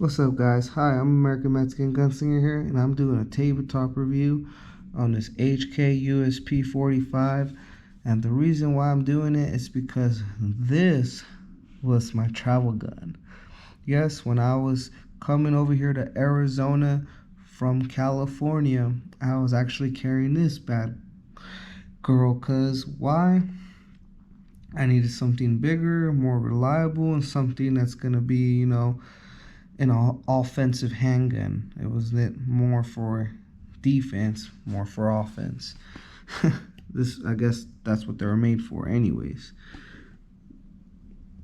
What's up, guys? Hi, I'm American Mexican Gunslinger here, and I'm doing a tabletop review on this HK USP 45. And the reason why I'm doing it is because this was my travel gun. Yes, when I was coming over here to Arizona from California, I was actually carrying this bad girl. Cause why? I needed something bigger, more reliable, and something that's gonna be, an offensive handgun. It was more for defense, more for offense. I guess that's what they were made for, anyways.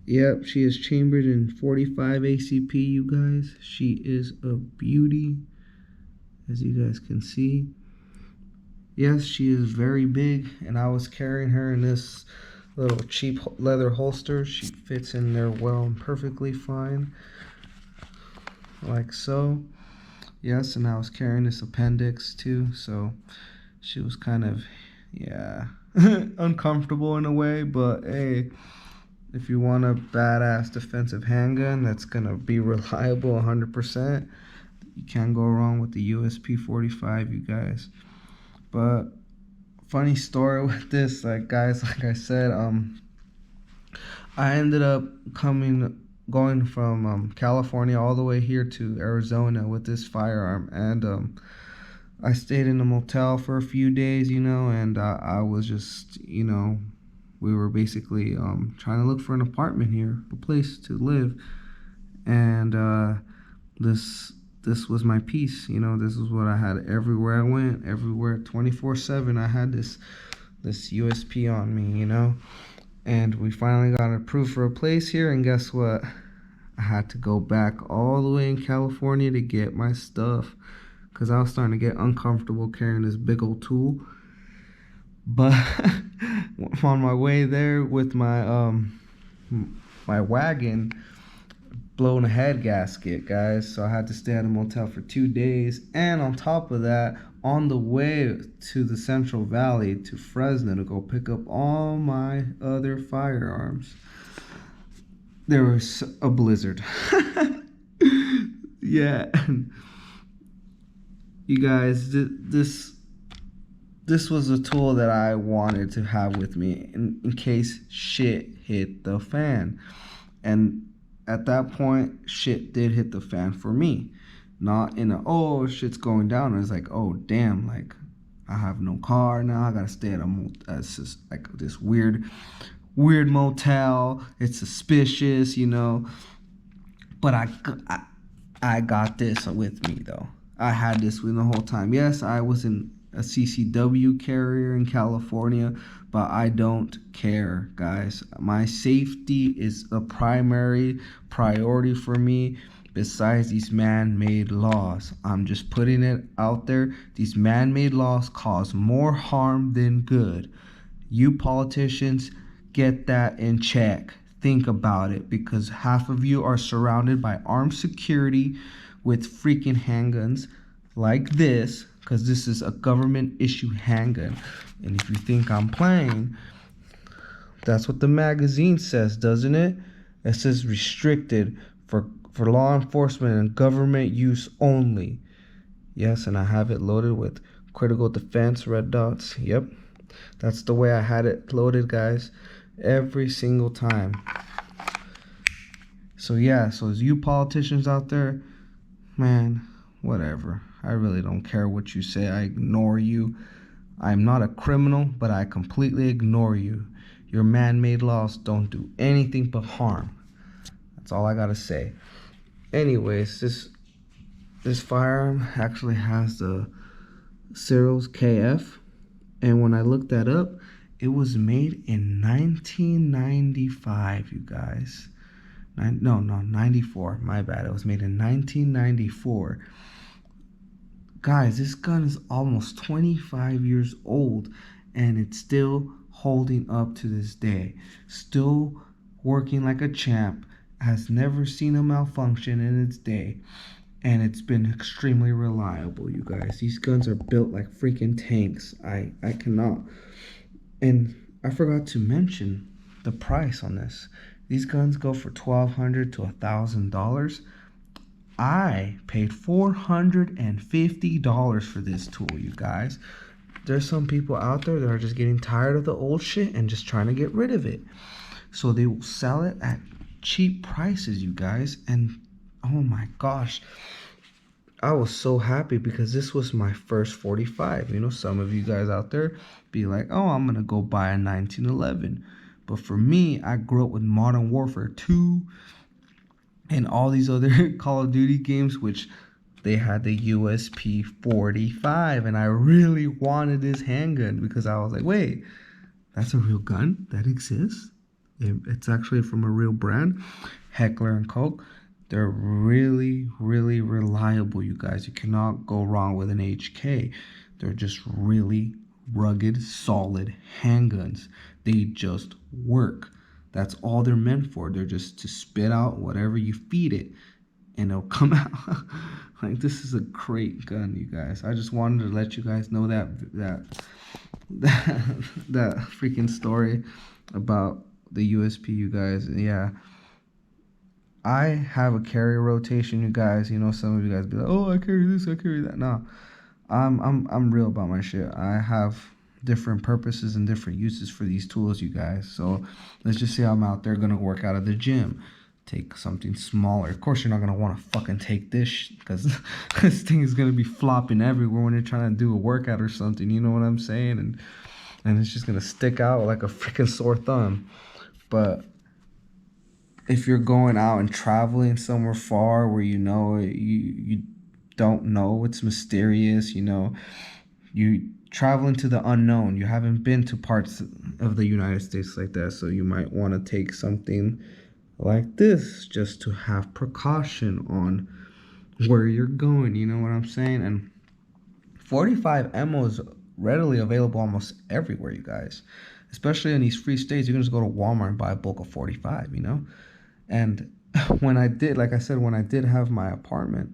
Yep, she is chambered in 45 ACP, you guys. She is a beauty, as you guys can see. Yes, she is very big, and I was carrying her in this little cheap leather holster. She fits in there well and perfectly fine, like so. Yes, and I was carrying this appendix too, so she was kind of, yeah, uncomfortable in a way, but hey, if you want a badass defensive handgun that's gonna be reliable 100%, you can't go wrong with the USP 45, you guys. But funny story with this, like, guys, like I said, I ended up going from California all the way here to Arizona with this firearm, and I stayed in a motel for a few days, and I was just, we were basically trying to look for an apartment here, a place to live, and this was my piece, this is what I had everywhere I went, everywhere, 24/7. I had this USP on me, and we finally got approved for a place here, and guess what? I had to go back all the way in California to get my stuff because I was starting to get uncomfortable carrying this big old tool. But on my way there with my wagon, blown a head gasket, guys, so I had to stay at a motel for 2 days, and on top of that, on the way to the Central Valley to Fresno to go pick up all my other firearms, there was a blizzard. Yeah, you guys, this was a tool that I wanted to have with me in case shit hit the fan. And at that point, shit did hit the fan for me. Not in a, oh, shit's going down. I was like, oh, damn, like, I have no car now. I gotta stay at this weird motel. It's suspicious, But I got this with me, though. I had this with me the whole time. Yes, I was in a CCW carrier in California, but I don't care, guys. My safety is a primary priority for me besides these man-made laws. I'm just putting it out there. These man-made laws cause more harm than good. You politicians, get that in check. Think about it, because half of you are surrounded by armed security with freaking handguns like this, because this is a government issue handgun. And if you think I'm playing, that's what the magazine says, doesn't it? It says restricted for law enforcement and government use only. Yes, and I have it loaded with critical defense red dots. Yep, that's the way I had it loaded, guys, every single time. So yeah, so as you politicians out there, man, whatever. I really don't care what you say. I ignore you. I'm not a criminal, but I completely ignore you. Your man-made laws don't do anything but harm. That's all I gotta say. Anyways, this firearm actually has the serials KF, and when I looked that up, it was made in 1995, you guys. 94. My bad. It was made in 1994. Guys, this gun is almost 25 years old, and it's still holding up to this day. Still working like a champ. Has never seen a malfunction in its day. And it's been extremely reliable, you guys. These guns are built like freaking tanks. I cannot. And I forgot to mention the price on this. These guns go for $1,200 to $1,000. I paid $450 for this tool, you guys. There's some people out there that are just getting tired of the old shit and just trying to get rid of it. So they will sell it at cheap prices, you guys. And oh my gosh, I was so happy because this was my first 45. You know, some of you guys out there be like, oh, I'm going to go buy a 1911. But for me, I grew up with Modern Warfare 2 and all these other Call of Duty games, which they had the USP 45. And I really wanted this handgun because I was like, wait, that's a real gun that exists? It's actually from a real brand, Heckler and Koch. They're really, really reliable, you guys. You cannot go wrong with an HK. They're just really rugged, solid handguns. They just work. That's all they're meant for. They're just to spit out whatever you feed it, and it'll come out. Like, this is a great gun, you guys. I just wanted to let you guys know that freaking story about the USP, you guys. Yeah, I have a carry rotation, you guys. You know, some of you guys be like, oh, I carry this, I carry that. No, I'm real about my shit. I have different purposes and different uses for these tools, you guys. So let's just say I'm out there gonna work out at the gym. Take something smaller. Of course, you're not gonna want to fucking take this because this thing is gonna be flopping everywhere when you're trying to do a workout or something. You know what I'm saying? And it's just gonna stick out like a freaking sore thumb. But if you're going out and traveling somewhere far where you know you don't know, it's mysterious, you know, you traveling to the unknown, you haven't been to parts of the United States like that, so you might want to take something like this just to have precaution on where you're going, you know what I'm saying? And 45 ammo is readily available almost everywhere, you guys. Especially in these free states, you can just go to Walmart and buy a bulk of 45, you know? And when I did, like I said, when I did have my apartment,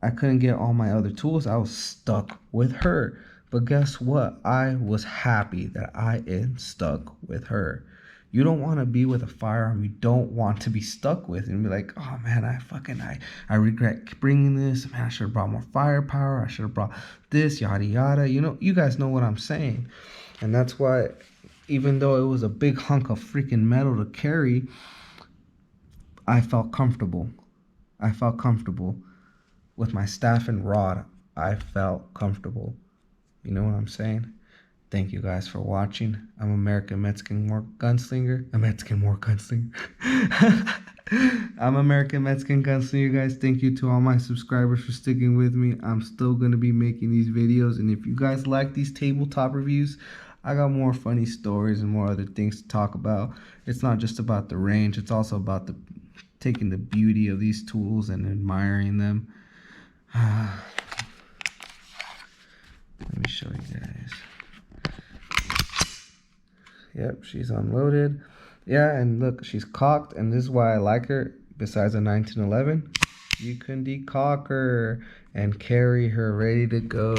I couldn't get all my other tools. I was stuck with her. But guess what? I was happy that I am stuck with her. You don't want to be with a firearm you don't want to be stuck with and be like, oh man, I regret bringing this. Man, I should have brought more firepower. I should have brought this, yada yada. You know, you guys know what I'm saying. And that's why, even though it was a big hunk of freaking metal to carry, I felt comfortable. I felt comfortable with my staff and rod. I felt comfortable. You know what I'm saying? Thank you guys for watching. I'm American Mexican War Gunslinger. I'm American Mexican Gunslinger, you guys. Thank you to all my subscribers for sticking with me. I'm still going to be making these videos. And if you guys like these tabletop reviews, I got more funny stories and more other things to talk about. It's not just about the range. It's also about taking the beauty of these tools and admiring them. Let me show you guys. Yep, she's unloaded. Yeah, and look, she's cocked, and this is why I like her. Besides a 1911, you can decock her and carry her ready to go.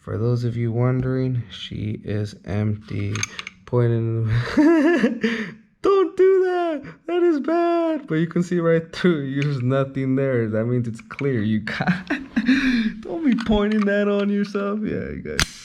For those of you wondering, she is empty. Pointing. Don't do that. That is bad. But you can see right through. There's nothing there. That means it's clear. You got. Don't be pointing that on yourself. Yeah, you guys.